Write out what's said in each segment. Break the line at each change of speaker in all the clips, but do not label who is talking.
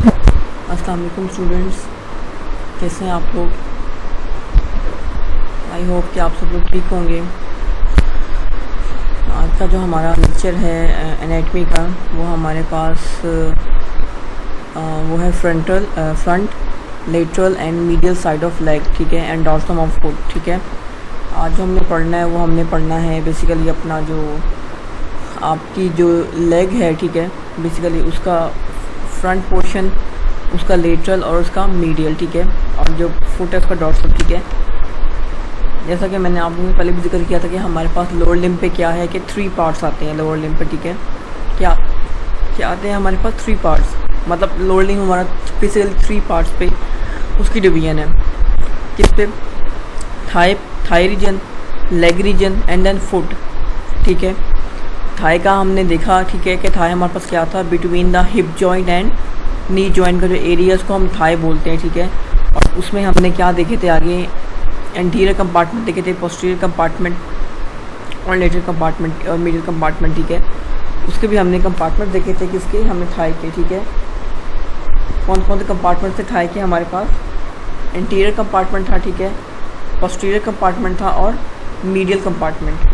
अस्सलाम वालेकुम स्टूडेंट्स, कैसे हैं आप लोग। आई होप कि आप सब लोग ठीक होंगे। आज का जो हमारा लेक्चर है एनाटमी का, वो हमारे पास वो है front lateral and medial side of leg, ठीक है, एंड डॉर्सम ऑफ फुट, ठीक है। आज जो हमने पढ़ना है वो हमने पढ़ना है बेसिकली अपना जो आपकी जो लेग है, ठीक है, बेसिकली उसका फ्रंट पोर्शन, उसका लेटरल और उसका मीडियल, ठीक है, और जो फुट है उसका डॉर्सल, ठीक है। जैसा कि मैंने आप लोगों ने पहले भी जिक्र किया था कि हमारे पास लोअर लिम्ब पे क्या है कि 3 पार्ट्स आते हैं लोअर लिम्ब पे, ठीक है। क्या क्या आते हैं हमारे पास 3 पार्ट्स, मतलब लोअर लिम्ब हमारा बेसिकली 3 पार्ट्स पे उसकी डिवीजन है। किस पे? Thigh region, leg region and then foot, ठीक है। थाई का हमने देखा, ठीक है, कि थाई हमारे पास क्या था, between the hip joint and knee joint का जो एरिया उसको हम थाई बोलते हैं, ठीक है। और उसमें हमने क्या देखे थे, आगे एंटीरियर कंपार्टमेंट देखे थे, पोस्टीरियर कंपार्टमेंट और लेटरल कंपार्टमेंट और मीडियल कंपार्टमेंट, ठीक है। उसके भी हमने कंपार्टमेंट देखे थे, किसके, हमने थाई के, ठीक है। कौन कौन से कंपार्टमेंट थे थाई के हमारे पास? एंटीरियर कंपार्टमेंट था, ठीक है, पोस्टीरियर कंपार्टमेंट था और मीडियल कंपार्टमेंट।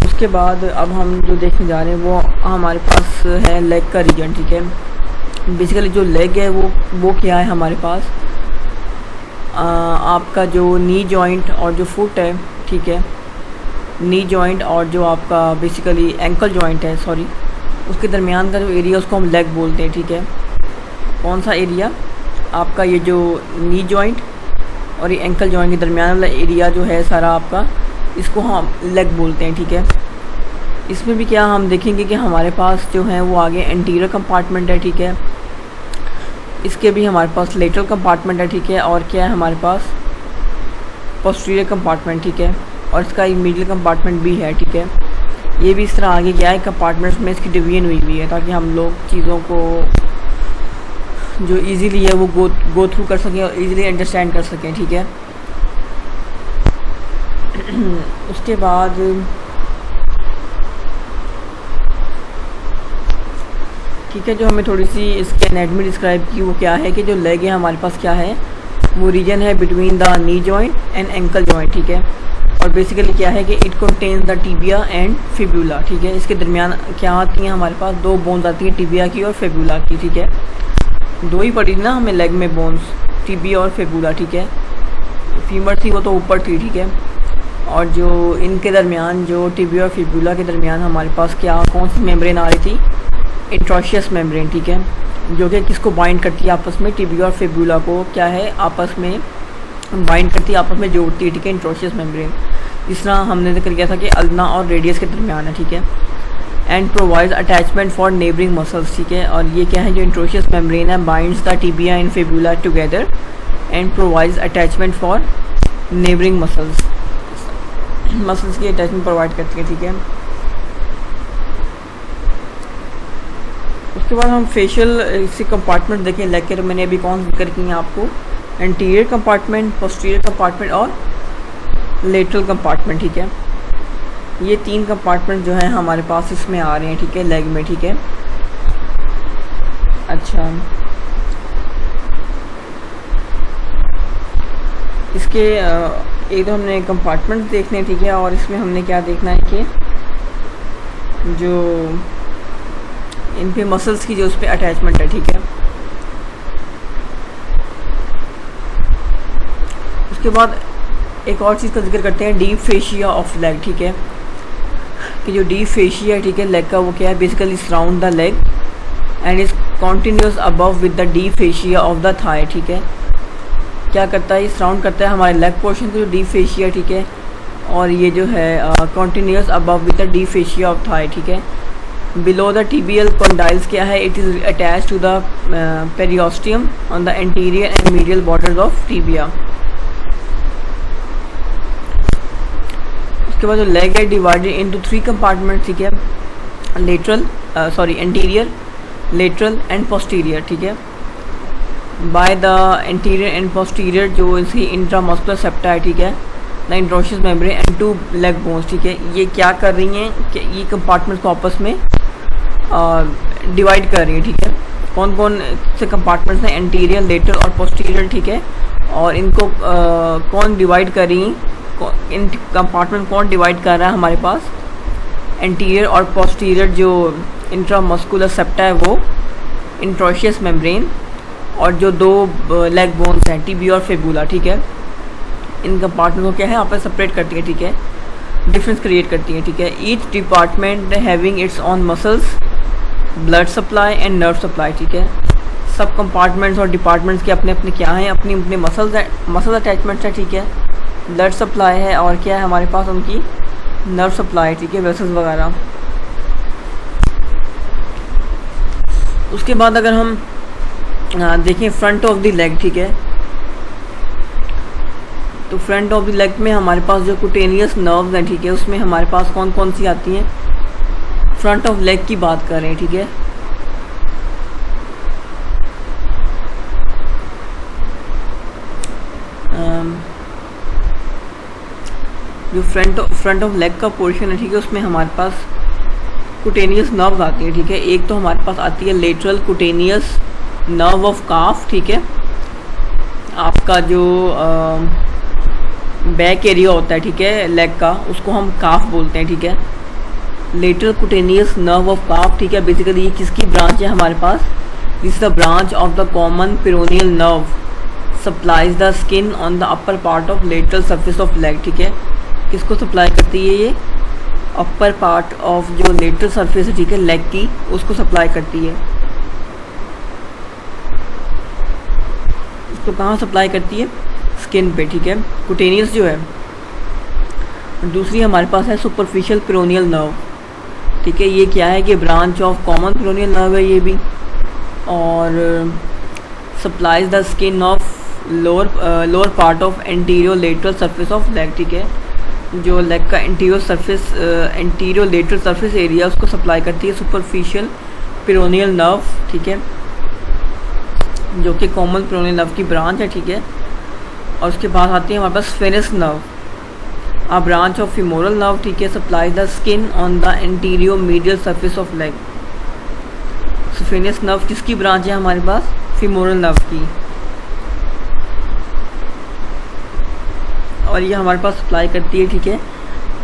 उसके बाद अब हम जो देखने जा रहे हैं वो हमारे पास है लेग का रीजन, ठीक है। बेसिकली जो लेग है वो क्या है हमारे पास, आपका जो नी जॉइंट और जो फुट है, ठीक है, नी जॉइंट और जो आपका बेसिकली एंकल जॉइंट है, सॉरी, उसके दरमियान का जो एरिया उसको हम लेग बोलते हैं, ठीक है। कौन सा एरिया? आपका ये जो नी जॉइंट और ये एंकल जॉइंट के दरमियान वाला एरिया जो है सारा आपका, इसको हम लेग बोलते हैं, ठीक है। इसमें भी क्या हम देखेंगे कि हमारे पास जो है वो आगे एंटीरियर कंपार्टमेंट है, ठीक है। इसके भी हमारे पास लेटरल कंपार्टमेंट है, ठीक है, और क्या है हमारे पास पोस्टीरियर कंपार्टमेंट, ठीक है, और इसका एक मीडियल कंपार्टमेंट भी है, ठीक है। ये भी इस तरह आगे क्या है कंपार्टमेंट्स में इसकी डिवीजन हुई हुई है, ताकि हम लोग चीज़ों को जो इजीली है वो गो थ्रू कर सकें और इजीली अंडरस्टैंड कर सकें, ठीक है। उसके बाद ठीक है, जो हमें थोड़ी सी इसके एनाटमी डिस्क्राइब की वो क्या है कि जो लेग है हमारे पास क्या है, वो रीजन है between the knee joint and ankle joint, ठीक है। और बेसिकली क्या है कि it contains the tibia and fibula, ठीक है। इसके दरमियान क्या आती हैं हमारे पास, 2 बोन्स आती हैं, टिबिया की और फिब्यूला की, ठीक है। 2 ही पड़ी ना हमें लेग में बोन्स, टिबिया और फिब्यूला, ठीक है। फीमर थी वो तो ऊपर थी, ठीक है। और जो इनके दरमियान जो टिबिया और फिब्यूला के दरमियान हमारे पास क्या कौन सी मेम्ब्रेन आ रही थी, इंट्रोशियस मेम्ब्रेन, ठीक है, जो कि किसको बाइंड करती है आपस में, टिबिया और फिब्यूला को क्या है आपस में बाइंड करती है, आपस में जोड़ती है, ठीक है, इंट्रोशियस मेम्ब्रेन। इस तरह हमने जिक्र किया था कि अल्ना और रेडियस के दरमियान है, ठीक है। And provides attachment for neighbouring muscles, ठीक है। और ये क्या है, जो इंट्रोशियस मेम्ब्रेन है binds the tibia and fibula together and provides attachment for neighbouring muscles की अटैचमेंट प्रोवाइड करती है, ठीक है। उसके बाद हम फेशियल इसी कंपार्टमेंट देखें लेग के, तो मैंने अभी कौन जिक्र किए हैं आपको, एंटीरियर कंपार्टमेंट, पोस्टीरियर कंपार्टमेंट और लेटरल कंपार्टमेंट, ठीक है। ये 3 कंपार्टमेंट जो है हमारे पास इसमें आ रहे हैं, ठीक है, लेग में, ठीक है। अच्छा, इसके एक तो हमने कंपार्टमेंट देखने, ठीक है, और इसमें हमने क्या देखना है कि जो इन पे मसल्स की जो उस पर अटैचमेंट है, ठीक है। उसके बाद एक और चीज़ का जिक्र करते हैं, डीप फेशिया ऑफ लेग, ठीक है, कि जो डीप फेशिया है, ठीक है, लेग का, वो क्या है, basically surround the leg and is continuous above with the deep fascia of the thigh, ठीक है। क्या करता है, ये सराउंड करता है हमारे लेग पोर्शन को, जो डीप फेशिया, ठीक है, और ये जो है continuous above with the deep fascia of thigh, ठीक है। बिलो द टिबियल कॉन्डाइल्स क्या है, it is attach to the periosteum on the anterior and medial borders of tibia. उसके बाद जो लेग है डिवाइडेड इनटू 3 कंपार्टमेंट, ठीक है, एंटीरियर, लेटरल एंड पोस्टीरियर, ठीक है। By the anterior and posterior जो इसकी इंट्रामस्कुलर सेप्टा है, ठीक है, the interosseous membrane and 2 leg bones, ठीक है। ये क्या कर रही हैं कि ये कंपार्टमेंट्स को आपस में डिवाइड कर रही है, ठीक है। कौन कौन से कंपार्टमेंट्स हैं, एंटीरियर, लेटरल और पोस्टीरियर, ठीक है। और इनको कौन डिवाइड कर रही, इन कंपार्टमेंट कौन डिवाइड कर रहा है हमारे पास, एंटीरियर और पोस्टीरियर जो इंट्रामस्कुलर सेप्टा है वो इंट्रोशियस मेम्ब्रेन, और जो दो लेग बोन्स हैं टीबी और फिबुला, ठीक है। इन कंपार्टमेंट को क्या है आपस सेपरेट करती है, ठीक है, डिफरेंस क्रिएट करती है, ठीक है। Each department having its on muscles, blood supply and nerve supply, ठीक है। सब कंपार्टमेंट्स और डिपार्टमेंट्स के अपने अपने क्या हैं, अपनी अपने मसल अटैचमेंट्स है, ठीक है, ब्लड सप्लाई है, और क्या है हमारे पास उनकी नर्व सप्लाई, ठीक है, वेसल्स वगैरह। उसके बाद अगर हम देखें फ्रंट ऑफ द लेग, ठीक है, तो फ्रंट ऑफ द लेग में हमारे पास जो कुटेनियस नर्व्स हैं, ठीक है, उसमें हमारे पास कौन कौन सी आती हैं, फ्रंट ऑफ लेग की बात कर रहे हैं, ठीक है। जो फ्रंट ऑफ लेग का पोर्शन है, ठीक है, उसमें हमारे पास कुटेनियस नर्व्स आती है, ठीक है। एक तो हमारे पास आती है lateral cutaneous nerve of calf, ठीक है, आपका जो बैक एरिया होता है, ठीक है, लेग का, उसको हम काफ बोलते हैं, ठीक है। Lateral cutaneous nerve of calf, ठीक है, बेसिकली ये किसकी ब्रांच है हमारे पास, this is the branch of the common peroneal nerve, supplies the skin on the upper part of lateral surface of leg, ठीक है। किसको सप्लाई करती है ये, अपर पार्ट ऑफ जो लेटरल सरफेस है, ठीक है, लेग की, उसको सप्लाई करती है। उसको कहाँ सप्लाई करती है, स्किन पे, ठीक है, कुटेनियस जो है। दूसरी हमारे पास है सुपरफिशियल पेरोनियल नर्व, ठीक है, ये क्या है कि branch of common peroneal nerve है ये भी, और supplies the skin of lower part of anterior lateral surface of leg, ठीक है, जो लेग का एंटीरियर लेटरल सरफेस एरिया उसको सप्लाई करती है सुपरफिशियल पेरोनियल नर्व, ठीक है, जो कि कॉमन पेरोनियल नर्व की ब्रांच है, ठीक है। और उसके बाद आती है हमारे पास स्फेनस nerve, a branch of femoral nerve, ठीक है, supply the skin on the anterior medial surface of leg। Saphenous nerve किसकी ब्रांच है हमारे पास, फीमोरल नर्व की, और ये हमारे पास सप्लाई करती है, ठीक है,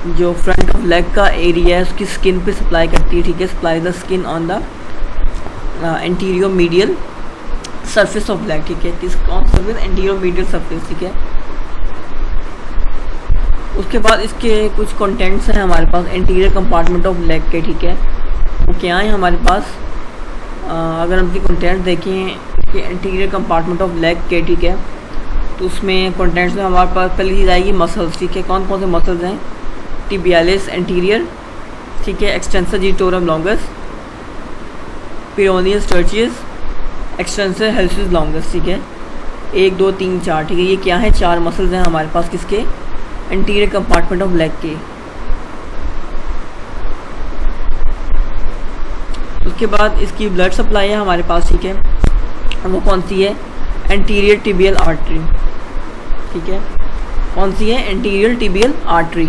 जो फ्रंट ऑफ लेग का एरिया है उसकी स्किन पे सप्लाई करती है, ठीक है, supply the skin on the anterior medial surface of leg, ठीक है, किस कौन सर्विस, एंटीरियर मीडियल सरफेस, ठीक है। उसके बाद इसके कुछ कंटेंट्स हैं हमारे पास एंटीरियर कंपार्टमेंट ऑफ लेग के, ठीक है, वो क्या है हमारे पास, अगर हम इसके कंटेंट्स देखें कि एंटीरियर कंपार्टमेंट ऑफ लेग के, ठीक है, तो उसमें कंटेंट्स में हमारे पास पहली चीज़ आएगी मसल्स, ठीक है। कौन कौन से मसल्स हैं, टिबियालिस एंटीरियर, ठीक है, extensor digitorum longus, peroneus tertius, extensor hallucis longus, ठीक है, 1 2 3 4, ठीक है, ये क्या है, 4 मसल्स हैं हमारे पास किसके, एंटीरियर कंपार्टमेंट ऑफ लेग के। उसके बाद इसकी ब्लड सप्लाई है हमारे पास, ठीक है, वो कौन सी है, एंटीरियर टिबियल आर्टरी, ठीक है, कौन सी है, anterior tibial artery.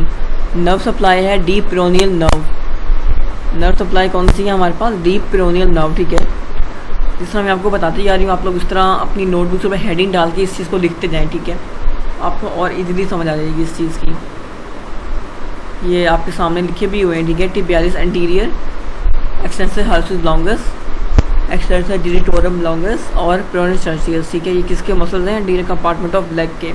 Nerve supply है डीप पेरोनियल नर्व सप्लाई कौन सी है हमारे पास, डीप पेरोनियल नर्व, ठीक है। जिस तरह मैं आपको बताती जा रही हूँ, आप लोग इस तरह अपनी नोटबुक में हेडिंग डाल के इस चीज़ को लिखते जाएं, ठीक है, आपको और इजीली समझ आ जाएगी इस चीज़ की। ये आपके सामने लिखे भी हुए हैं, ठीक है, tibialis anterior, extensor hallucis longus, extensor digitorum longus और पेरोनियस टर्चियस, ठीक है, ये किसके मसल्स हैं, एंटीरियर कंपार्टमेंट ऑफ लेग के।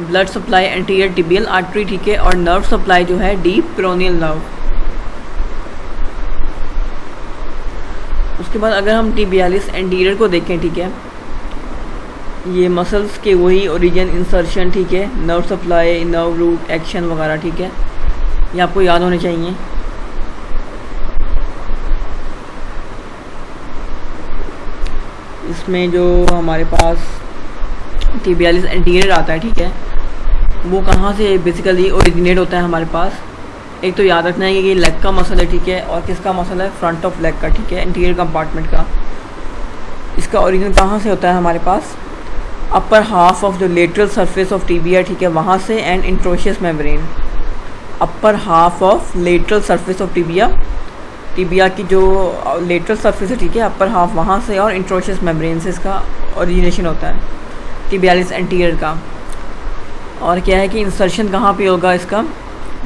Blood supply anterior tibial artery, ठीक है, और नर्व सप्लाई जो है डीप पेरोनियल नर्व। उसके बाद अगर हम टिबियालिस एंटीरियर को देखें, ठीक है, ये मसल्स के वही ओरिजिन, इंसर्शन, ठीक है, nerve supply, nerve root, action वगैरह, ठीक है, ये आपको याद होने चाहिए। इसमें जो हमारे पास टिबियालिस एंटीरियर आता है, ठीक है, वो कहाँ से बेसिकली ओरिजिनेट होता है हमारे पास, एक तो याद रखना है कि ये लेग का मसल है, ठीक है, और किसका मसल है, फ्रंट ऑफ लेग का, ठीक है, एंटीरियर कंपार्टमेंट का। इसका ओरिजिन कहाँ से होता है हमारे पास, upper half of the lateral surface of tibia, ठीक है, वहाँ से, and interosseous membrane, upper half of lateral surface of tibia, tibia की जो लेटरल सरफेस है, ठीक है, अपर हाफ वहाँ से, और इंट्रोशियस मेम्ब्रेन से इसका ओरिजिनेशन होता है, टिबियालिस एंटीरियर का। और क्या है कि इंसर्शन कहाँ पे होगा इसका,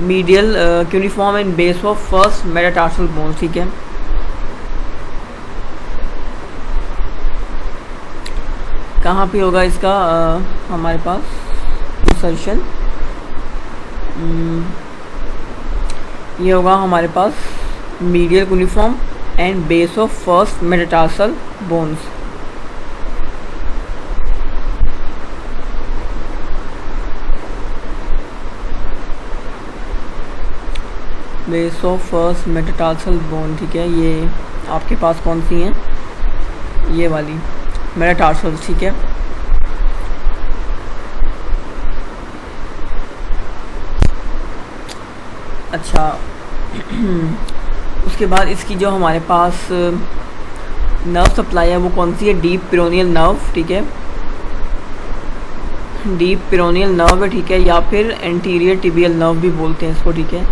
medial cuneiform and base of first metatarsal bone, ठीक है। कहाँ पे होगा इसका हमारे पास इंसर्शन, ये होगा हमारे पास medial cuneiform and base of first metatarsal bones. Base of first metatarsal bone, ठीक है। ये आपके पास कौन सी हैं, ये वाली मेटाटार्सल, ठीक है। अच्छा उसके बाद इसकी जो हमारे पास नर्व सप्लाई है वो कौन सी है, डीप पेरोनियल नर्व, ठीक है, डीप पेरोनियल नर्व है, ठीक है, या फिर एंटीरियर टिबियल नर्व भी बोलते हैं इसको, ठीक है।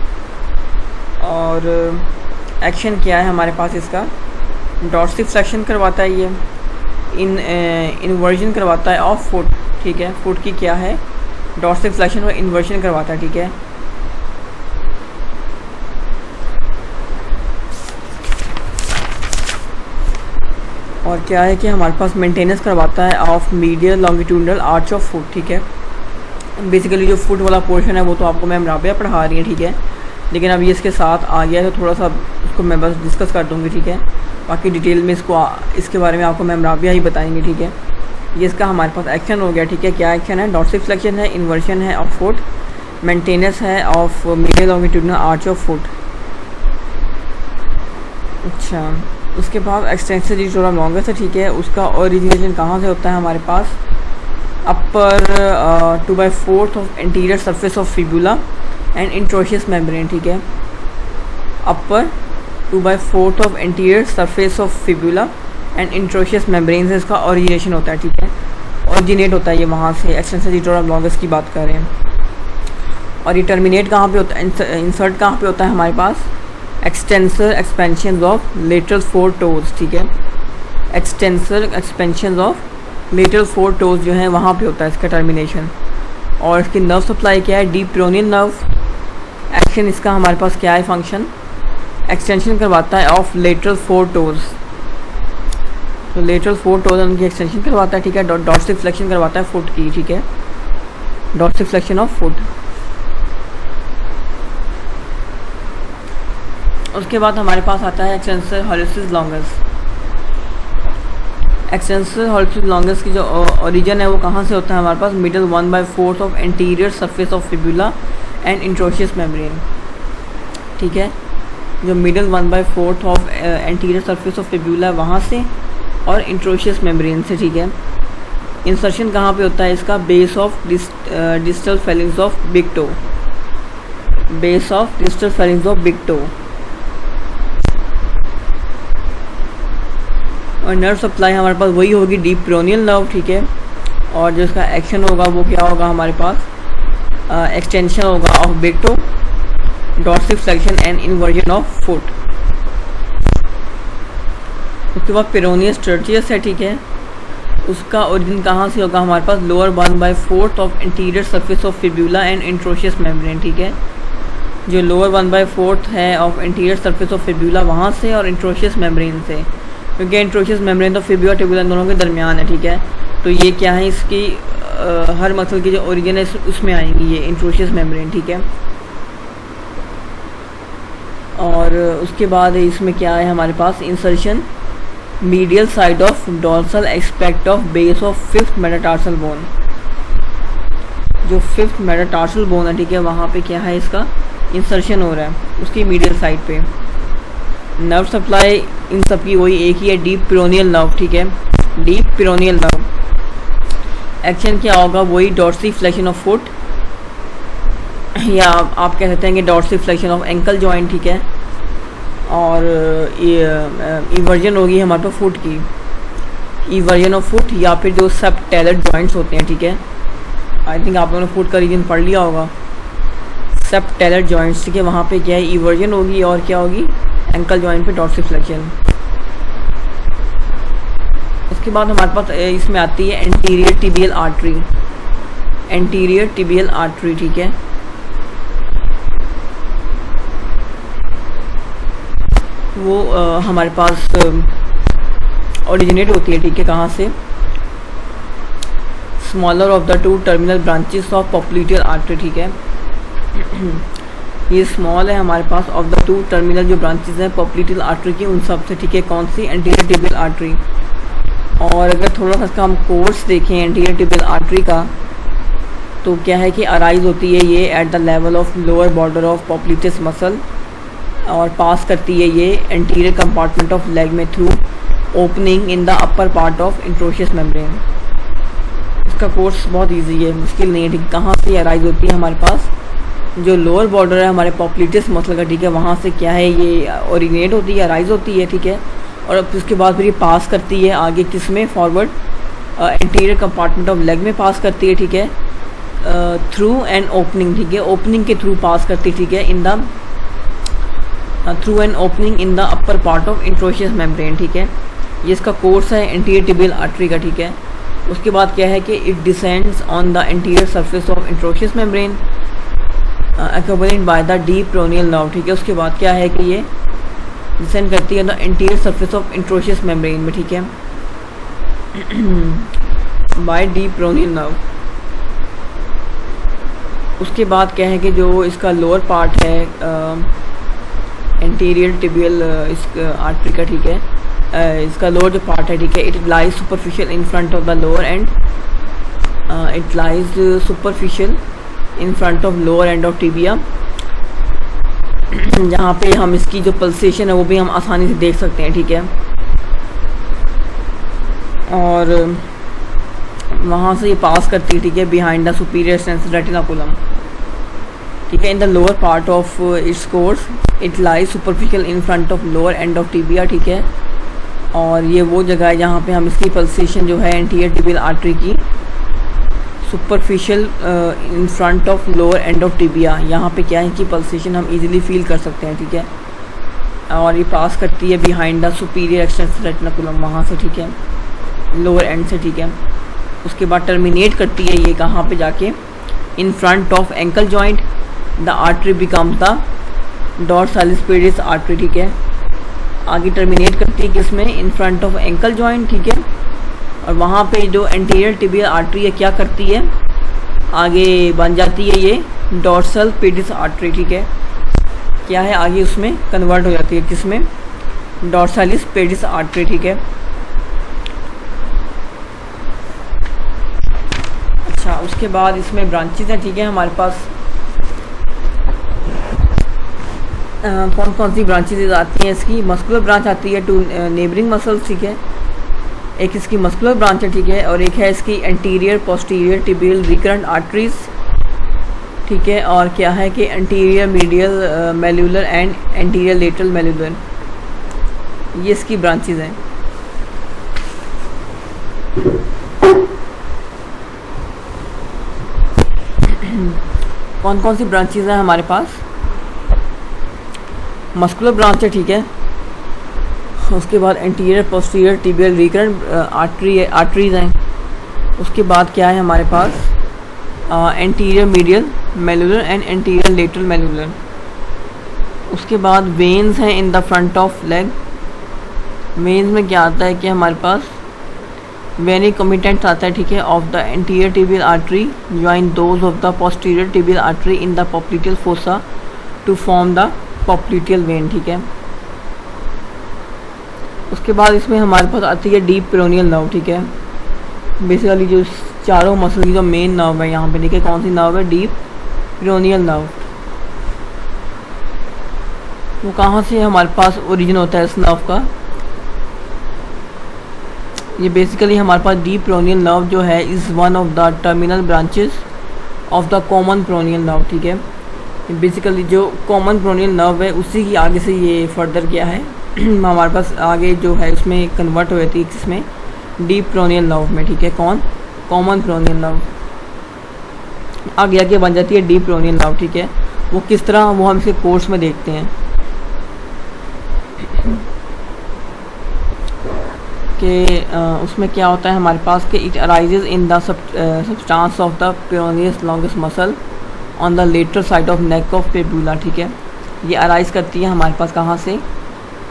और एक्शन क्या है हमारे पास इसका, डॉर्सिफ्लेक्शन करवाता है ये, इन्वर्जन करवाता है ऑफ फुट, ठीक है। फुट की क्या है, डॉर्सिफ्लेक्शन और इन्वर्जन करवाता है, ठीक है। और क्या है कि हमारे पास मेंटेनेंस करवाता है of medial longitudinal arch of foot, ठीक है। बेसिकली जो फुट वाला पोर्शन है वो तो आपको मैम राबिया पढ़ा रही है, ठीक है, लेकिन अब ये इसके साथ आ गया है तो थोड़ा सा इसको मैं बस डिस्कस कर दूँगी, ठीक है। बाकी डिटेल में इसके बारे में आपको मैम राबिया ही बताएंगे, ठीक है। ये इसका हमारे पास एक्शन हो गया, ठीक है। क्या एक्शन है, डॉर्सिफ्लेक्शन है, इन्वर्शन है ऑफ फुट, मेंटेनेंस है of medial longitudinal arch of foot. अच्छा उसके बाद एक्सटेंसर डिटोरम लॉन्गस है, ठीक है। उसका ओरिजिनेशन कहाँ से होता है हमारे पास, अपर 2/4 of anterior surface of fibula and interosseous membrane, ठीक है। अपर 2/4 of anterior surface of fibula and interosseous membrane से इसका ओरिजिनेशन होता है, ठीक है। ओरिजिनेट होता है ये वहाँ से, एक्सटेंसर डिटोरम लॉन्गस की बात कर रहे हैं। और ये टर्मिनेट कहाँ पे होता है, इंसर्ट कहाँ पे होता है हमारे पास, extensor expansion of lateral 4 toes, ठीक है। Extensor expansion of lateral 4 toes जो है वहाँ पे होता है इसका टर्मिनेशन। और इसकी नर्व सप्लाई क्या है, डीप पेरोनियल नर्व। एक्शन इसका हमारे पास क्या है, फंक्शन एक्सटेंशन करवाता है ऑफ लेटरल 4 टोज, तो लेटरल 4 टोज उनकी एक्सटेंशन करवाता है, ठीक है। डॉर्सिफ्लेक्शन करवाता है फुट की, ठीक है, डॉर्सिफ्लेक्शन ऑफ फुट। उसके बाद हमारे पास आता है एक्सटेंसर हॉलिसिस लॉन्गस। एक्सटेंसर हॉलिसिस लॉन्गस की जो ओरिजिन है वो कहाँ से होता है हमारे पास, middle 1/4 of anterior surface of fibula and interosseous membrane, ठीक है। जो middle 1/4 of anterior surface of fibula है वहाँ से और इंट्रोशियस मेम्ब्रेन से, ठीक है। इंसर्शन कहाँ पे होता है इसका, base of distal Fehling's of big to, base of distal Fehling's of big to. और नर्व सप्लाई हमारे पास वही होगी, डीप पेरोनियल नर्व, ठीक है। और जो इसका एक्शन होगा वो क्या होगा हमारे पास, एक्सटेंशन होगा of big toe, dorsiflexion and inversion of foot. उसके बाद पेरोनियस टर्टियस है, ठीक है। उसका ओरिजिन कहाँ से होगा हमारे पास, lower 1/4 of anterior surface of fibula and interosseous membrane, ठीक है। जो लोअर 1/4 है of anterior surface of fibula वहाँ से और इंट्रोशियस मेम्ब्रेन से, क्योंकि इंट्रोशियस मेम्ब्रेन तो फिबुला टिबुला दोनों के दरमियान है, ठीक है। तो ये क्या है, इसकी हर मसल की जो ओरिजिन है उसमें आएंगी ये इंट्रोशियस मेम्ब्रेन, ठीक है। और उसके बाद इसमें क्या है हमारे पास, insertion medial side of dorsal aspect of base of 5th metatarsal bone. जो 5th मेटाटार्सल बोन है, ठीक है, वहाँ पे क्या है इसका इंसर्शन हो रहा है उसकी मीडियल साइड पे। नर्व सप्लाई इन सब की वही एक ही है, डीप पेरोनियल नर्व, ठीक है, डीप पेरोनियल नर्व। एक्शन क्या होगा, वही डॉर्सिफ्लेक्शन ऑफ फुट, या आप कह सकते हैं कि डॉर्सिफ्लेक्शन ऑफ एंकल जॉइंट, ठीक है। और इवर्जन होगी हमारे पास फुट की, इवर्जन ऑफ फुट, या फिर जो सब टेलर जॉइंट्स होते हैं, ठीक है। आई थिंक आप लोगों ने फुट का रीजन पढ़ लिया होगा, सब टेलर जॉइंट्स, ठीक है। वहाँ पे क्या है, इवर्जन होगी और क्या होगी, एंकल जॉइंट पे डॉर्सिफ्लेक्शन। उसके बाद हमारे पास इसमें आती है anterior tibial artery, anterior tibial artery, ठीक है। वो हमारे पास ओरिजिनेट होती है, ठीक है, कहाँ से, smaller of the two terminal branches of popliteal artery, ठीक है। ये स्मॉल है हमारे पास ऑफ द टू टर्मिनल जो ब्रांचेस हैं पॉप्लिटियल आर्टरी की, उन सब से, ठीक है, कौन सी, एंटीरियर टिबियल आर्टरी। और अगर थोड़ा सा इसका हम कोर्स देखें एंटीरियर टिबियल आर्टरी का, तो क्या है कि अराइज होती है ये at the level of lower border of popliteus muscle, और पास करती है ये एंटीरियर कंपार्टमेंट ऑफ लेग में through opening in the upper part of interosseous membrane. इसका कोर्स बहुत इजी है, मुश्किल नहीं है, ठीक। कहाँ से अराइज होती है हमारे पास, जो लोअर बॉर्डर है हमारे पॉप्लिटियस मसल का, ठीक है, वहाँ से क्या है ये ओरिजिनेट होती है, अराइज होती है, ठीक है। और अब उसके बाद फिर ये पास करती है आगे किस में, forward anterior compartment of leg में पास करती है, ठीक है, थ्रू एन ओपनिंग, ठीक है, ओपनिंग के थ्रू पास करती है, ठीक है, in the through an opening in the upper part of interosseous membrane, ठीक है। ये इसका कोर्स है एंटीरियर टिबियल आर्टरी का, ठीक है। उसके बाद क्या है कि it descends on the interior surface of interosseous membrane accompanied by the deep peroneal nerve, ठीक है। उसके बाद क्या है कि ये डिसेंड करती है the interior surface of interosseous membrane में, ठीक है, बाय डीप पेरोनियल नर्व। उसके बाद क्या है कि जो इसका लोअर पार्ट है एंटीरियर टिबियल इस आर्टरी का, ठीक है, इसका लोअर जो पार्ट है, ठीक है, it lies superficial in front of the lower and, it lies superficial in front of lower end of tibia, जहाँ पे हम इसकी जो पल्सेशन है वो भी हम आसानी से देख सकते हैं, ठीक है। और वहाँ से ये पास करती है, ठीक है, behind the superior sense retinaculum, ठीक है, in the lower part of its course it lies superficial in front of lower end of tibia, ठीक है। और ये वो जगह है जहाँ पे हम इसकी पल्सेशन जो है एंटीरियर टिबियल आर्टरी की superficial in front of lower end of tibia, यहाँ पे क्या है कि पल्सेशन हम इजीली फील कर सकते हैं, ठीक है। और ये पास करती है behind the superior expanse retinaculum, वहाँ से, ठीक है, लोअर एंड से, ठीक है। उसके बाद टर्मिनेट करती है ये कहाँ पे जाके, in front of ankle joint, the artery becomes the dorsalis pedis artery, ठीक है। आगे टर्मिनेट करती है किसमें, in front of ankle joint, ठीक है। और वहाँ पे जो एंटीरियर टिबियल आर्टरी है क्या करती है, आगे बन जाती है ये डॉर्सल पेडिस आर्टरी, ठीक है। क्या है आगे उसमें कन्वर्ट हो जाती है किसमें, डॉर्सालिस पेडिस आर्टरी, ठीक है। अच्छा, उसके बाद इसमें ब्रांचेज हैं, ठीक है, हमारे पास कौन कौन सी ब्रांचेज आती हैं इसकी। मस्कुलर ब्रांच आती है टू नेबरिंग मसल्स, ठीक है, एक इसकी मस्कुलर ब्रांच है, ठीक है। और एक है इसकी anterior posterior tibial recurrent arteries, ठीक है। और क्या है कि anterior medial malleolar and anterior lateral malleolar, ये इसकी ब्रांचेज हैं। कौन कौन सी ब्रांचेज हैं हमारे पास, मस्कुलर ब्रांच है, ठीक है। उसके बाद anterior posterior tibial recurrent arteries हैं। उसके बाद क्या है हमारे पास, anterior medial malleolar and anterior lateral malleolar. उसके बाद वेन्स हैं in the front of leg. Veins में क्या आता है कि हमारे पास वेनी कमिटेंट आता है, ठीक है, of the anterior tibial artery join those of the posterior tibial artery in the popliteal fossa to form the popliteal vein, ठीक है। उसके बाद इसमें हमारे पास आती है डीप पेरोनियल नर्व, ठीक है। बेसिकली जो चारों मसल की जो मेन नर्व है यहाँ पे, ठीक है, कौन सी नर्व है, डीप पेरोनियल नर्व। वो कहाँ से हमारे पास ओरिजिन होता है इस नर्व का, ये बेसिकली हमारे पास डीप पेरोनियल नर्व जो है is one of the terminal branches of the common peroneal nerve, ठीक है। बेसिकली जो कॉमन पेरोनियल नर्व है उसी की आगे से ये फर्दर क्या है हमारे पास आगे जो है उसमें कन्वर्ट हो जाती है किसमें, डीप पेरोनियल नर्व में, ठीक है। कौन, कॉमन पेरोनियल नर्व आगे बन जाती है डीप पेरोनियल नर्व, ठीक है। वो किस तरह, वो हम इसके कोर्स में देखते हैं। उसमें क्या होता है हमारे पास कि it arises in the substance of the peroneus longest muscle on the lateral side of neck of fibula, ठीक है। ये अराइज करती है हमारे पास कहाँ से,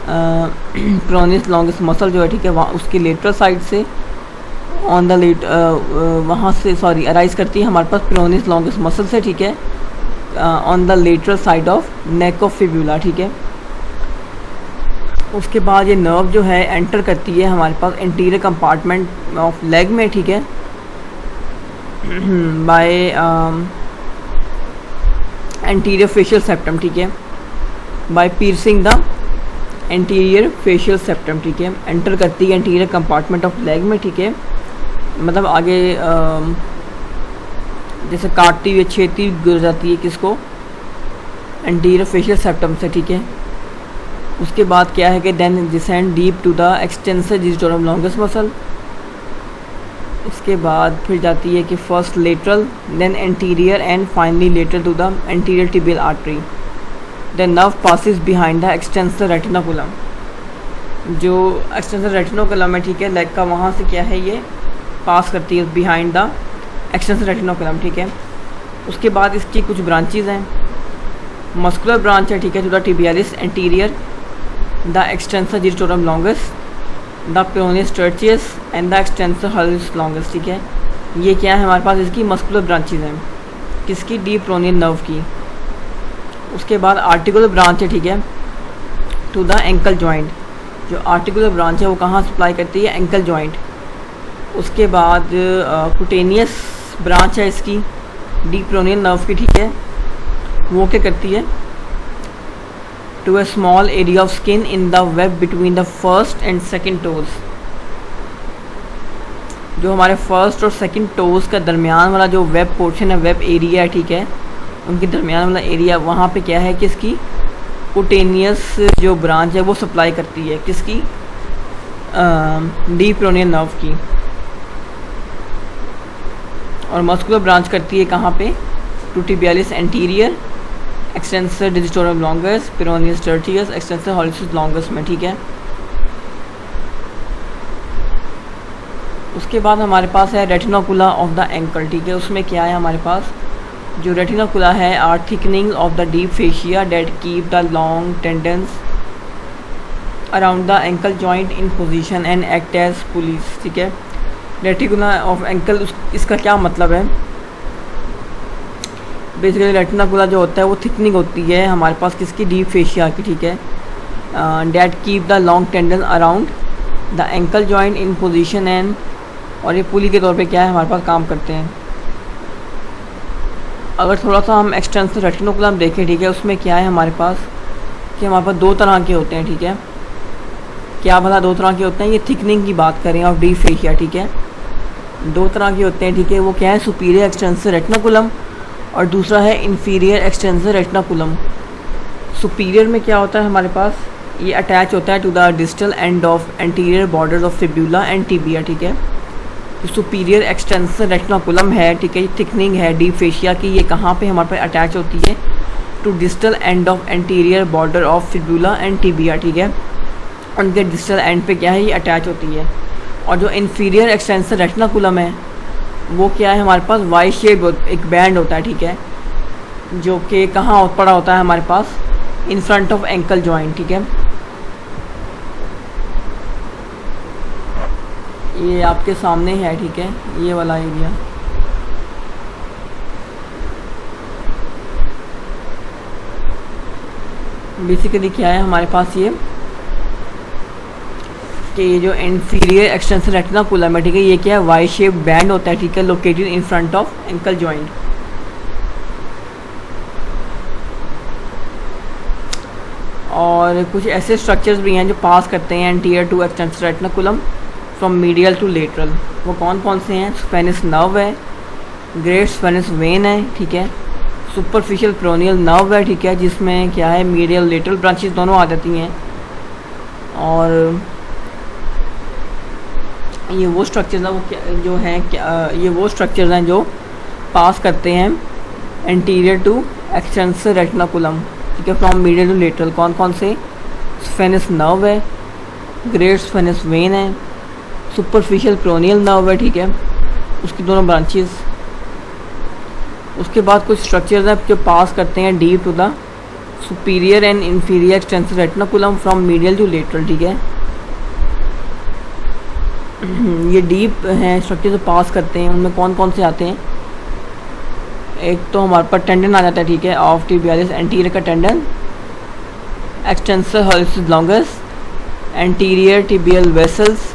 पेरोनियस लॉन्गेस्ट मसल जो है, ठीक है, वहाँ उसकी लेटरल साइड से ऑन द वहाँ से अराइज करती है हमारे पास पेरोनियस लॉन्गेस्ट मसल से, ठीक है, on the lateral side of neck of fibula, ठीक है। उसके बाद ये नर्व जो है एंटर करती है हमारे पास इंटीरियर कंपार्टमेंट ऑफ लेग में, ठीक है, बाय एंटीरियर फेशियल सेप्टम, ठीक है, by piercing the anterior fascial septum, ठीक है, एंटर करती है इंटीरियर कंपार्टमेंट ऑफ लेग में, ठीक है, मतलब आगे जैसे काटती हुई छेदती हुई गुजर जाती है किसको, एंटीरियर फेशियल सेप्टम से, ठीक है। उसके बाद क्या है कि then descend deep to the extensor digitorum longus muscle. इसके बाद फिर जाती है कि first lateral, then anterior and finally lateral to the anterior tibial artery. The nerve passes behind the extensor retinaculum, जो एक्सटेंसर रेटिनोकुलम है, ठीक है, लेग का, वहाँ से क्या है ये पास करती है बिहाइंड द एक्सटेंसर रेटिनोकुलम, ठीक है। उसके बाद इसकी कुछ ब्रांचेज हैं, मस्कुलर ब्रांच है, ठीक है, to the tibialis anterior, the extensor digitorum longus, the peroneus tertius and the extensor hallucis longus, ठीक है। ये क्या है हमारे पास, इसकी मस्कुलर ब्रांचेज हैं, किसकी, डीप पेरोनियल नर्व की। उसके बाद आर्टिकुलर ब्रांच है, ठीक है, टू द एंकल जॉइंट, जो आर्टिकुलर ब्रांच है वो कहाँ सप्लाई करती है, एंकल जॉइंट। उसके बाद कुटेनियस ब्रांच है इसकी, डीप पेरोनियल नर्व की, ठीक है, वो क्या करती है, to a small area of skin in the web between the first and second toes, जो हमारे फर्स्ट और सेकंड टोज का दरमियान वाला जो वेब पोर्शन है, वेब एरिया है, ठीक है, उनके दरमियान वाला एरिया, वहाँ पे क्या है, किसकी, कुटेनियस जो ब्रांच है वो सप्लाई करती है, किसकी, डीप पेरोनियल नर्व की। और मस्कुलर ब्रांच करती है कहाँ पे, to tibialis anterior, extensor digitorum longus, peroneus tertius, extensor hallucis longus में, ठीक है। उसके बाद हमारे पास है रेटिनोकुला ऑफ द एंकल, ठीक है। उसमें क्या है हमारे पास, जो रेटिनोकुला है are thickening of the deep fascia that keep the long tendons around the ankle joint in position and act as pulleys, ठीक है। रेटिकुला ऑफ एंकल, इसका क्या मतलब है, बेसिकली रेटिनोकुला जो होता है वो थिकनिंग होती है हमारे पास किसकी, डीप फेशिया की, ठीक है, that keep the long tendons around the ankle joint in position and, और ये पुली के तौर पे क्या है हमारे पास काम करते हैं। अगर थोड़ा सा हम एक्सटेंसर रेटिनोकुलम देखें, ठीक है, उसमें क्या है हमारे पास कि हमारे पास दो तरह के होते हैं, ठीक है। क्या भला दो तरह के होते हैं, ये थिकनिंग की बात करें ऑफ डीप फेशिया, ठीक है, दो तरह के होते हैं, ठीक है। वो क्या है, सुपीरियर एक्सटेंसर रेटिनोकुलम और दूसरा है इंफीरियर एक्सटेंसर रेटिनोकुलम। सुपीरियर में क्या होता है हमारे पास, ये अटैच होता है to the distal end of anterior borders of fibula and tibia, ठीक है। सुपीरियर एक्सटेंसर रेटिनोकुलम है, ठीक है, थिकनिंग है डीप फेशिया की, ये कहाँ पे हमारे पास अटैच होती है, to distal end of anterior border of fibula and tibia, ठीक है। उनके डिस्टल एंड पे क्या है, ये अटैच होती है। और जो इंफीरियर एक्सटेंसर रेटिनोकुलम है वो क्या है हमारे पास, वाई शेप एक बैंड होता है, ठीक है, जो कि कहाँ पड़ा होता है हमारे पास, in front of ankle joint, ठीक है। ये आपके सामने है, ठीक है, ये वाला एरिया। बेसिकली क्या है हमारे पास ये कि ये जो इंफीरियर एक्सटेंसर रेटिनोकुलम है, ठीक है, ये क्या है, वाई शेप बैंड होता है, ठीक है, located in front of ankle joint. और कुछ ऐसे स्ट्रक्चर्स भी हैं जो पास करते हैं anterior to extensor retinaculum from medial to lateral. वो कौन कौन से हैं, स्फेनिस नर्व है, ग्रेट स्फेनिस वेन है, ठीक है, सुपरफिशियल पेरोनियल नर्व है, ठीक है, जिसमें क्या है, मीडियल लेटरल ब्रांचेस दोनों आ जाती हैं। और ये वो स्ट्रक्चर्स हैं वो जो हैं ये वो स्ट्रक्चर्स हैं जो पास करते हैं एंटीरियर टू एक्सटेंसर रेटिनोकुलम, ठीक है, फ्रॉम मीडियल टू लेटरल। कौन कौन से, स्फेनिस नर्व है, ग्रेट स्फेनिस वेन है, सुपरफिशियल पेरोनियल नर्व है, ठीक है, उसकी दोनों ब्रांचेस। उसके बाद कुछ स्ट्रक्चर्स हैं जो पास करते हैं deep to the superior and inferior extensor retinaculum from medial to lateral, ठीक है। ये डीप हैं स्ट्रक्चर जो पास करते हैं, उनमें कौन कौन से आते हैं। एक तो हमारे पास टेंडन आ जाता है, ठीक है, ऑफ टिबियालिस एंटीरियर का tendon, extensor hallucis longus, anterior tibial vessels,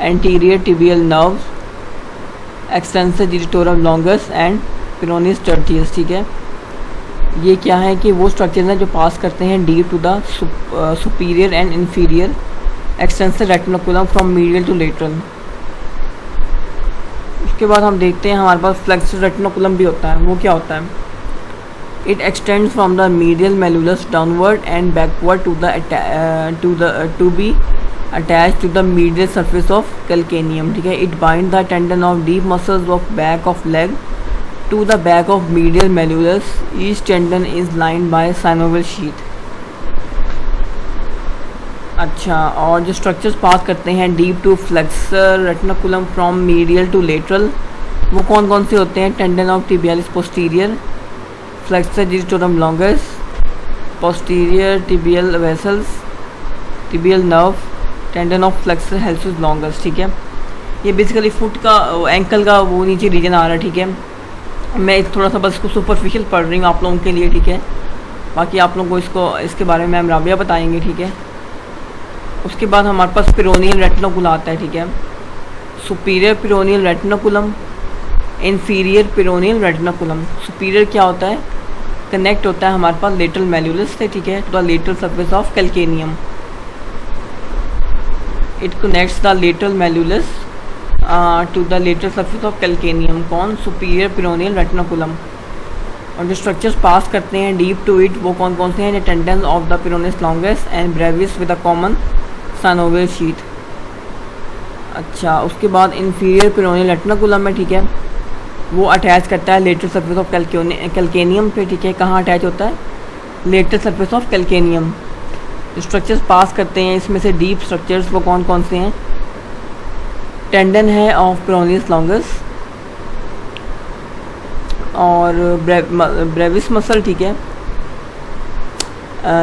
anterior tibial nerves, extensor digitorum longus and peroneus tertius, ठीक है। ये क्या है कि वो स्ट्रक्चर हैं जो पास करते हैं deep to the superior and inferior extensor retinaculum from medial to lateral. उसके बाद हम देखते हैं हमारे पास फ्लेक्सर रेटिनोकुलम भी होता है। वो क्या होता है? It extends from the medial malleolus downward and backward to be attach to the medial surface of calcaneum, ठीक है। It bind the tendon of deep muscles of back of leg to the back of medial malleolus. Each tendon is lined by synovial sheath. अच्छा, और जो structures pass करते हैं deep to flexor retinaculum from medial to lateral, वो कौन कौन से होते हैं? Tendon of tibialis posterior, flexor digitorum longus, posterior tibial vessels, tibial nerve, tendon of flexor hallucis longus, ठीक है। ये बेसिकली फुट का एंकल का वो नीचे रीजन आ रहा है, ठीक है। मैं थोड़ा सा बस इसको सुपरफिशियल पढ़ रही हूँ आप लोगों के लिए, ठीक है। बाकी आप लोगों को इसके बारे में मैम राबिया बताएंगे, ठीक है। उसके बाद हमारे पास पेरोनियल रेटिनोकुलम आता है, ठीक है। Superior peroneal retinaculum, inferior peroneal retinaculum. Superior क्या होता है? कनेक्ट होता है हमारे पास लेटरल मेल्यूलस से, ठीक है, to the lateral surface of calcaneum. It connects the lateral malleolus to the lateral surface of calcaneum. कौन? Superior peroneal retinaculum. और जो स्ट्रक्चर्स पास करते हैं डीप टू इट वो कौन कौन से हैं? Tendon of the Peyronie's longus and Brevis with a common synovial sheath. अच्छा, उसके बाद इंफीरियर पेरोनियल रेटिनोकुलम है, ठीक है, वो अटैच करता है लेटरल सरफेस ऑफ कैल्केनियम पे, ठीक है। कहाँ अटैच होता है? Lateral surface of calcaneum. जो स्ट्रक्चर्स पास करते हैं इसमें से डीप स्ट्रक्चर्स वो कौन कौन से हैं? टेंडन है ऑफ पेरोनिस लॉन्गस और ब्रेविस मसल, ठीक है।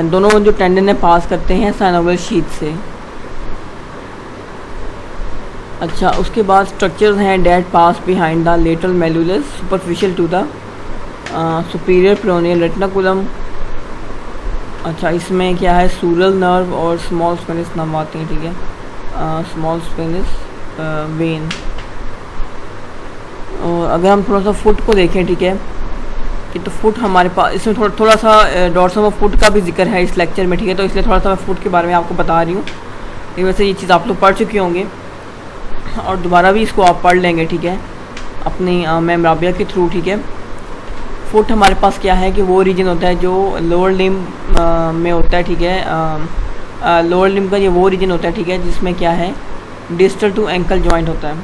दोनों जो टेंडन है पास करते हैं साइनोवियल शीथ से। अच्छा, उसके बाद स्ट्रक्चर्स हैं that pass behind the lateral malleolus superficial to the superior peroneal retinaculum. अच्छा, इसमें क्या है? सूरल नर्व और स्मॉल स्पेनिस नर्व आते हैं, ठीक है, स्मॉल स्पेनिस वेन। और अगर हम थोड़ा सा फुट को देखें, ठीक है, कि तो फुट हमारे पास इसमें थोड़ा सा डॉर्सम ऑफ फुट का भी जिक्र है इस लेक्चर में, ठीक है, तो इसलिए थोड़ा सा मैं फुट के बारे में आपको बता रही हूँ। लेकिन वैसे ये चीज़ आप लोग पढ़ चुके होंगे और दोबारा भी इसको आप पढ़ लेंगे, ठीक है, अपनी मैम राबिया के थ्रू, ठीक है। फुट हमारे पास क्या है कि वो रीजन होता है जो लोअर लिम्ब में होता है, ठीक है। लोअर लिम्ब का ये वो रीजन होता है, ठीक है, जिसमें क्या है? डिस्टल टू एंकल जॉइंट होता है।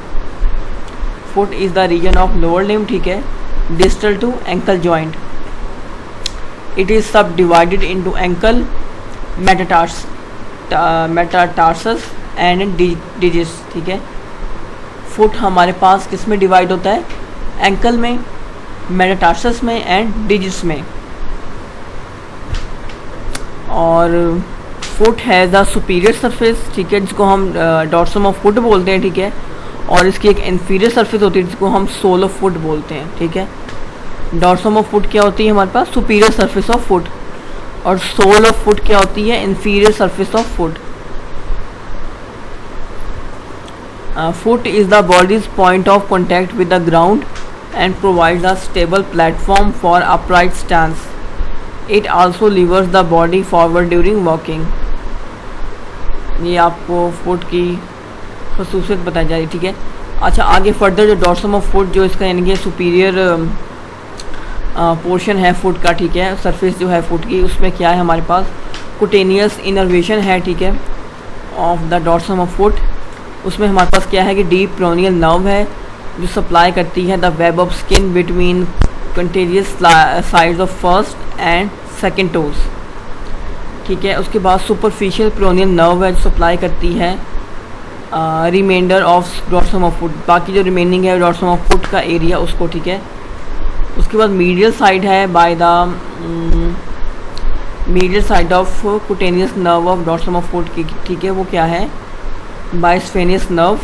Foot is the region of lower limb, ठीक है, distal to ankle joint. It is subdivided into ankle, metatarsus and digits, ठीक है। फुट हमारे पास किस में डिवाइड होता है? एंकल में, मेटाटार्सस में एंड डिजिट्स में। और फुट है द सुपीरियर सरफेस, ठीक है, जिसको हम डॉर्सम ऑफ फुट बोलते हैं, ठीक है। और इसकी एक इन्फीरियर सरफेस होती है जिसको हम सोल ऑफ फुट बोलते हैं, ठीक है। डॉर्सम ऑफ फुट क्या होती है हमारे पास? Superior surface of foot. और सोल ऑफ फुट क्या होती है? Inferior surface of foot. Foot is the body's point of contact with the ground and provides a stable platform for upright stance. It also levers the body forward during walking. ये आपको foot की खसूसियत बताई जा रही, ठीक है। अच्छा, आगे फर्दर जो डॉर्सम ऑफ फुट जो इसका यानी कि सुपीरियर पोर्शन है फुट का, ठीक है, सरफेस जो है फुट की, उसमें क्या है हमारे पास? कुटेनियस इनर्वेशन है, ठीक है, of the dorsum of foot. उसमें हमारे पास क्या है कि डीप पेरोनियल नर्व है जो सप्लाई करती है the web of skin between contagious sides of first and second toes, ठीक है। उसके बाद सुपरफिशियल पेरोनियल नर्व है जो सप्लाई करती है remainder of dorsum of foot, बाकी जो रिमेनिंग है डॉर्सम ऑफ फुट का एरिया उसको, ठीक है। उसके बाद मीडियल साइड है by the medial side of cutaneous nerve of dorsum of foot की, ठीक है। वो क्या है? By saphenous nerve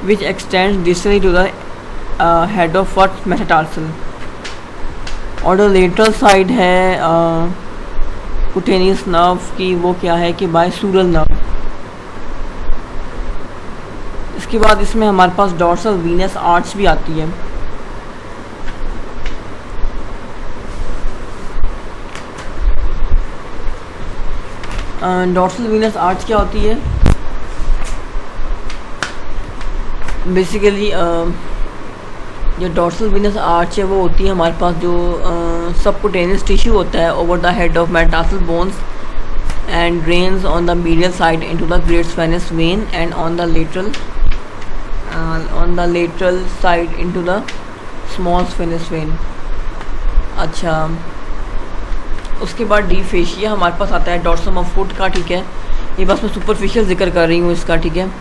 which extends distally to the head of first metatarsal. और जो लेटरल साइड है कुटेनियस नर्व की, वो क्या है कि बाय सूरल नर्व। इसके बाद इसमें हमारे पास डॉर्सल वीनस आर्च भी आती है। डॉर्सल वीनस आर्च क्या होती है? बेसिकली जो डॉर्सल वीनस आर्च है वो होती है हमारे पास जो सबकुटेनियस टिश्यू होता है over the head of metatarsal bones and drains on the medial side into the great saphenous vein and on the lateral side into the small saphenous vein. अच्छा, उसके बाद डी फेशिया हमारे पास आता है dorsum of foot का, ठीक है। ये बस मैं सुपरफिशियल जिक्र कर रही हूँ इसका, ठीक है।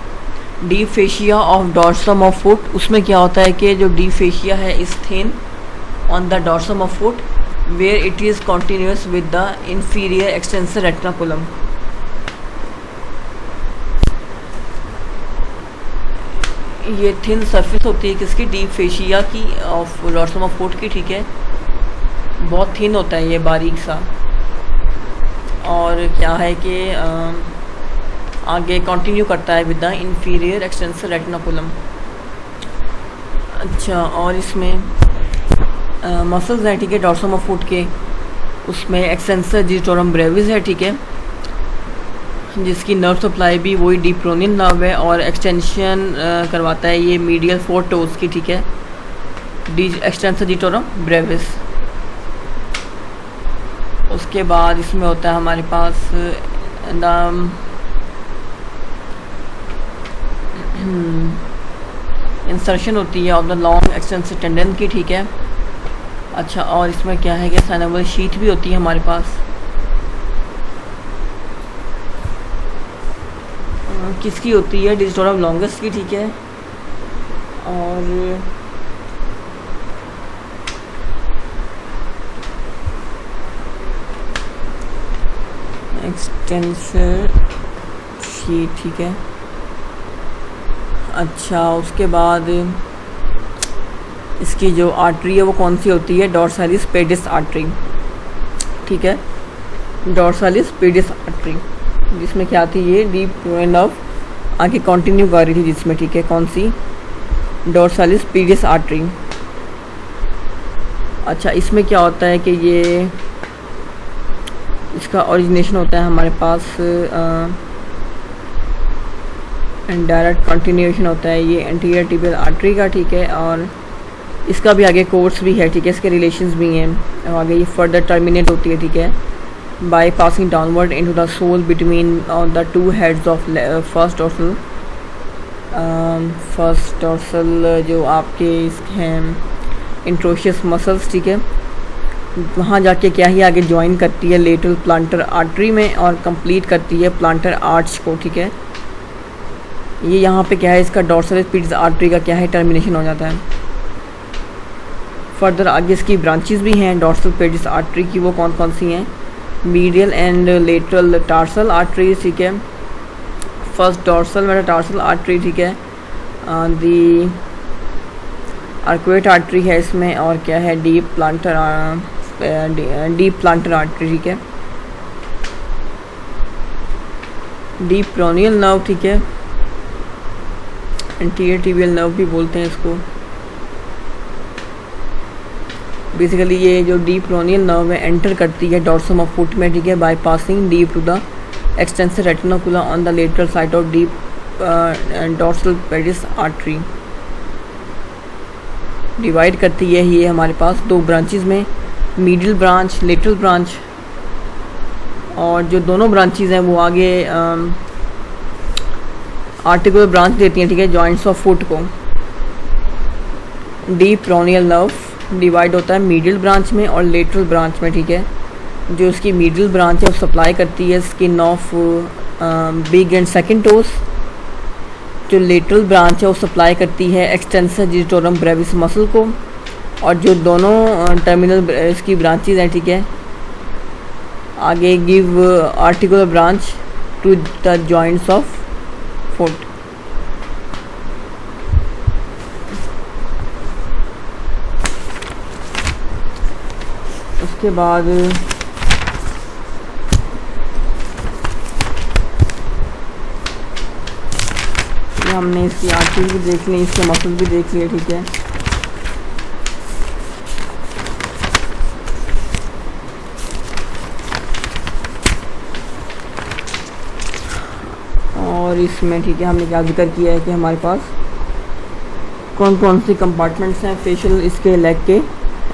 Deep fascia of dorsum of foot, उसमें क्या होता है कि जो डी फेशिया है is thin on the dorsum of foot where it is continuous with the inferior extensor retinaculum. ये थिन सरफेस होती है किसकी? डी फेशिया की, ऑफ डॉर्सम ऑफ फुट की, ठीक है। बहुत थिन होता है ये, बारीक सा। और क्या है कि आगे कंटिन्यू करता है with the inferior extensor retinaculum. अच्छा, और इसमें मसल्स हैं, ठीक है, डॉर्सम ऑफ फुट के। उसमें एक्सटेंसर जिटोरम ब्रेविस है, ठीक है, जिसकी नर्व सप्लाई भी वही डीप प्रोनियल नर्व है और एक्सटेंशन करवाता है ये मीडियल 4 टोज की, ठीक है, डी एक्सटेंसर जिटोरम ब्रेविस। उसके बाद इसमें होता है हमारे पास द इंसर्शन होती है of the long extensor tendon की, ठीक है। अच्छा, और इसमें क्या है कि साइनोवियल शीथ भी होती है हमारे पास। किसकी होती है? डिजिटोरम लॉन्गेस्ट की, ठीक है। और एक्सटेंसर शीथ, ठीक है। अच्छा, उसके बाद इसकी जो आर्टरी है वो कौन सी होती है? डॉर्सालिस पेडिस आर्टरी, ठीक है, डॉर्सालिस पेडिस आर्टरी, जिसमें क्या थी ये डीप नर्व आगे कंटिन्यू कर रही थी जिसमें, ठीक है। कौन सी? डॉर्सालिस पेडिस आर्टरी। अच्छा, इसमें क्या होता है कि ये इसका ओरिजिनेशन होता है हमारे पास डायरेक्ट कंटिन्यूएशन होता है ये एंटीरियर टिबियल आर्टरी का, ठीक है। और इसका भी आगे कोर्स भी है, ठीक है, इसके रिलेशंस भी हैं। और आगे ये फर्दर टर्मिनेट होती है, ठीक है, by passing downward into the sole between the two heads of first dorsal जो आपके हैं इंट्रोशियस मसल्स, ठीक है। वहाँ जाके क्या ही आगे ज्वाइन करती है लेटरल प्लांटर आर्टरी में और कंप्लीट करती है प्लांटर आर्च को, ठीक है। ये यहाँ पे क्या है, इसका डॉर्सल पेडिस आर्टरी का क्या है, टर्मिनेशन हो जाता है। फर्दर आगे इसकी ब्रांचेस भी हैं डॉर्सल पेडिस आर्टरी की, वो कौन कौन सी हैं? Medial and lateral tarsal artery, ठीक है। फर्स्ट डॉर्सल मेटाटार्सल आर्टरी, ठीक है। दी आर्कुएट आर्टरी है इसमें, और क्या है डीप प्लांटर आर्टरी, ठीक है। डीप प्रोनियल नर्व, ठीक है, एंटीरियर टिबियल नर्व भी बोलते हैं इसको। बेसिकली ये जो डीप प्रोनियल नर्व है एंटर करती है डॉर्सम ऑफ फुट में, ठीक है, by passing deep to the extensor retinacula on the lateral side of deep dorsal pedis artery. Divide करती है ये हमारे पास दो ब्रांचेस में, मीडियल ब्रांच, लेटरल ब्रांच। और जो दोनों ब्रांचेस हैं वो आगे आर्टिकुलर ब्रांच देती हैं, ठीक है, जॉइंट्स ऑफ फुट को। डीप प्रोनियल नर्व डिवाइड होता है मीडियल ब्रांच में और लेटरल ब्रांच में, ठीक है। जो इसकी मीडियल ब्रांच है वो सप्लाई करती है skin of big and second toes जो लेटरल ब्रांच है वो सप्लाई करती है एक्सटेंसर जिटोरम ब्रेविस मसल को, और जो दोनों टर्मिनल इसकी ब्रांचेज हैं, ठीक है, आगे give articular branch to the joints of foot. उसके बाद हमने इसकी आर्टरीज भी देख ली, इसके मसल भी देख लिए, ठीक है। और इसमें, ठीक है, हमने क्या जिक्र किया है कि हमारे पास कौन कौन सी कंपार्टमेंट्स हैं फेशियल इसके लेग के,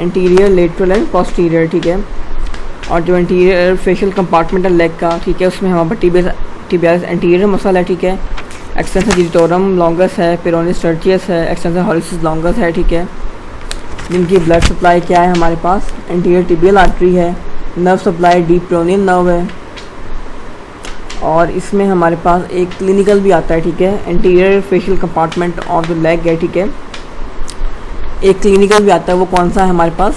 एंटीरियर, लेटरल एंड पोस्टीरियर, ठीक है। और जो एंटीरियर फेशियल कंपार्टमेंट है लेग का, ठीक है, उसमें हमारे पास टिबियालिस एंटीरियर मसल है, ठीक है, एक्सटेंसर जिटोरम लॉन्गस है, पेरोनिस टर्टियस है, एक्सटेंसर हॉरिस लॉन्गस है, ठीक है। जिनकी ब्लड सप्लाई क्या है हमारे पास, एंटीरियर टिबियल आर्टरी है, nerve supply deep peroneal nerve है। और इसमें हमारे पास एक क्लिनिकल भी आता है, ठीक है, anterior facial compartment of the leg है, ठीक है। एक क्लिनिकल भी आता है, वो कौन सा है हमारे पास,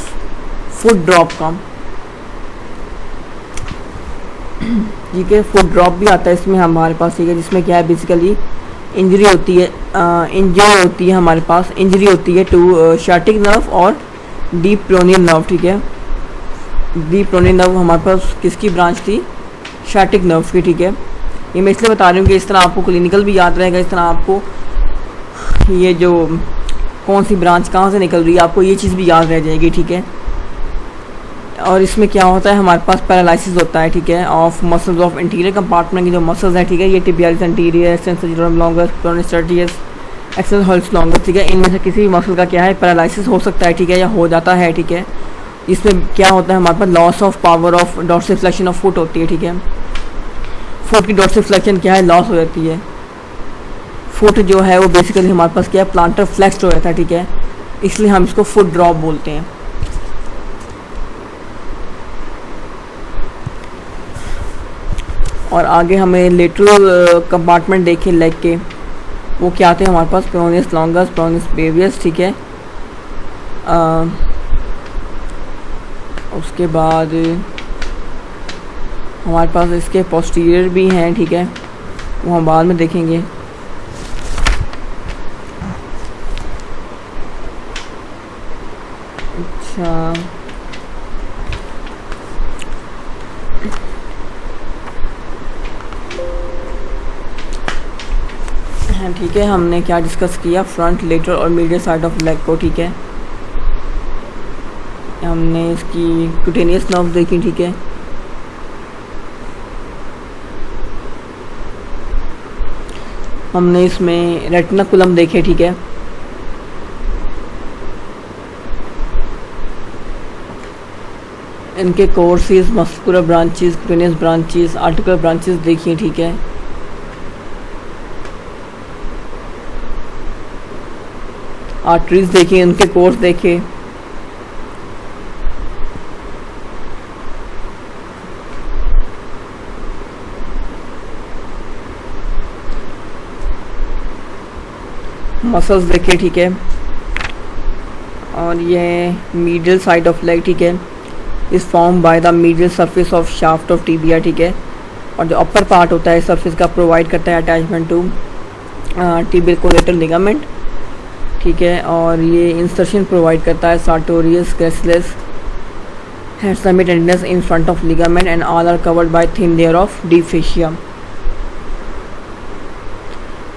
फुट ड्रॉप का, ठीक है, फुट ड्रॉप भी आता है इसमें हमारे पास, ठीक है, जिसमें क्या है बेसिकली इंजरी होती है, इंजरी होती है टू शार्टिक नर्व और डीप पेरोनियल नर्व, ठीक है। डीप पेरोनियल नर्व हमारे पास किसकी ब्रांच थी, शार्टिक नर्व की, ठीक है। ये मैं इसलिए बता रही हूँ कि इस तरह आपको क्लिनिकल भी याद रहेगा, इस तरह आपको ये जो कौन सी ब्रांच कहाँ से निकल रही है आपको ये चीज़ भी याद रह जाएगी, ठीक है। और इसमें क्या होता है हमारे पास पैरालिसिस होता है, ठीक है, of muscles of anterior compartment की जो मसल्स हैं, ठीक है, ये tibialis anterior, extensor digitorum longus, peroneus tertius, extensor hallucis longus, ठीक है। इनमें से किसी भी मसल का क्या है पैरालिसिस हो सकता है, ठीक है, या हो जाता है, ठीक है। इसमें क्या होता है हमारे पास loss of power of dorsiflexion of foot होती है, ठीक है। फुट की डॉर्सिफ्लेक्शन क्या है, लॉस हो जाती है। फुट जो है वो बेसिकली हमारे पास क्या है प्लांटर फ्लेक्स्ड हो जाता है, ठीक है, इसलिए हम इसको फुट ड्रॉप बोलते हैं। और आगे हमें लेटरल कंपार्टमेंट देखें लेग के, वो क्या आते हैं हमारे पास, पेरोनिस लॉन्गस, पेरोनिस ब्रेवियस, ठीक है। उसके बाद हमारे पास इसके पोस्टीरियर भी हैं, ठीक है, वो हम बाद में देखेंगे। अच्छा, ठीक है, हमने क्या डिस्कस किया, फ्रंट, लेटरल और मीडियल साइड ऑफ लेग को, ठीक है। हमने इसकी क्यूटेनियस नर्व देखी, ठीक है। हमने इसमें रेटिनाकुलम देखे, ठीक है। इनके courses, muscular branches, cutaneous branches, articular branches देखिए, ठीक है। आर्टरीज देखिए, उनके कोर्स देखे। मसल्स देखे, ठीक है। और ये मीडियल साइड ऑफ लेग, ठीक है, is form by the medial surface of shaft of tibia, ठीक है। और जो अपर पार्ट होता है सरफेस का प्रोवाइड करता है attachment to tibial collateral ligament, ठीक है। और ये इंसर्शन प्रोवाइड करता है sartorius gracilis has semitendinosus in front of ligament and all are covered by thin layer of deep fascia.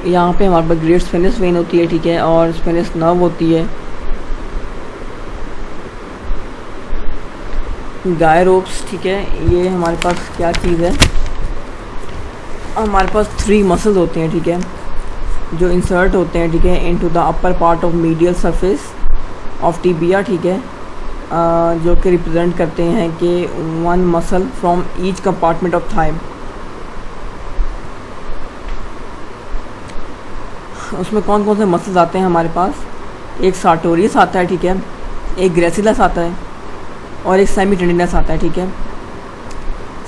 यहाँ पे हमारे पास ग्रेट स्पेनिस वेन होती है, ठीक है, और स्पेनिस नर्व होती है। गायरोप्स, ठीक है, ये हमारे पास क्या चीज़ है, हमारे पास 3 मसल्स होते हैं, ठीक है, जो इंसर्ट होते हैं, ठीक है, into the upper part of medial surface of tibia, ठीक है, जो कि रिप्रेजेंट करते हैं कि 1 muscle from each compartment of thigh. उसमें कौन कौन से मसल्स आते हैं हमारे पास, एक सार्टोरियस आता है, ठीक है, एक ग्रेसिलस आता है और एक सेमी टेंडिनस आता है, ठीक है।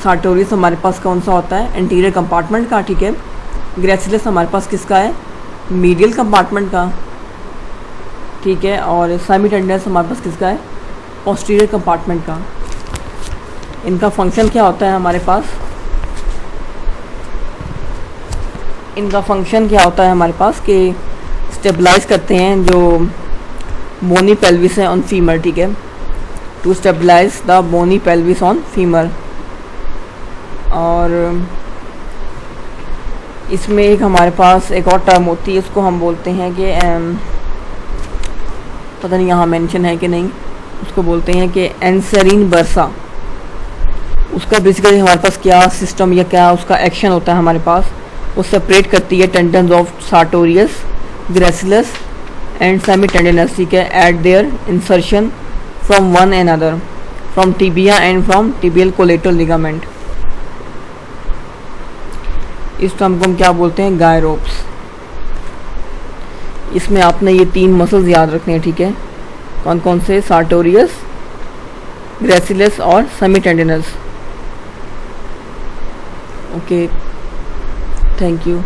सार्टोरियस हमारे पास कौन सा होता है, एंटीरियर कंपार्टमेंट का, ठीक है। ग्रेसिलस हमारे पास किसका है, मीडियल कंपार्टमेंट का, ठीक है, और सेमी टेंडिनस हमारे पास किसका है, पोस्टीरियर कंपार्टमेंट का। इनका फंक्शन क्या होता है हमारे पास, इनका फंक्शन क्या होता है हमारे पास कि स्टेबलाइज करते हैं जो बोनी पेल्विस है ऑन फीमर, ठीक है, to stabilize the bony pelvis on femur. और इसमें एक हमारे पास एक और टर्म होती है, इसको हम बोलते हैं कि पता नहीं यहाँ मेंशन है कि नहीं, उसको बोलते हैं कि एंसेरिन बर्सा। उसका बेसिकली हमारे पास क्या सिस्टम या क्या उसका एक्शन होता है हमारे पास, वो सेपरेट करती है tendons of sartorius, gracilis and semitendinosus, ठीक है, at their insertion from one and other, from tibia and from tibial collateral ligament. इस टर्म को हम क्या बोलते हैं, गायरोप्स। इसमें आपने ये 3 मसल्स याद रखने हैं, ठीक है, कौन कौन से, सार्टोरियस, ग्रेसिलस और semi tendinous. Okay, thank you.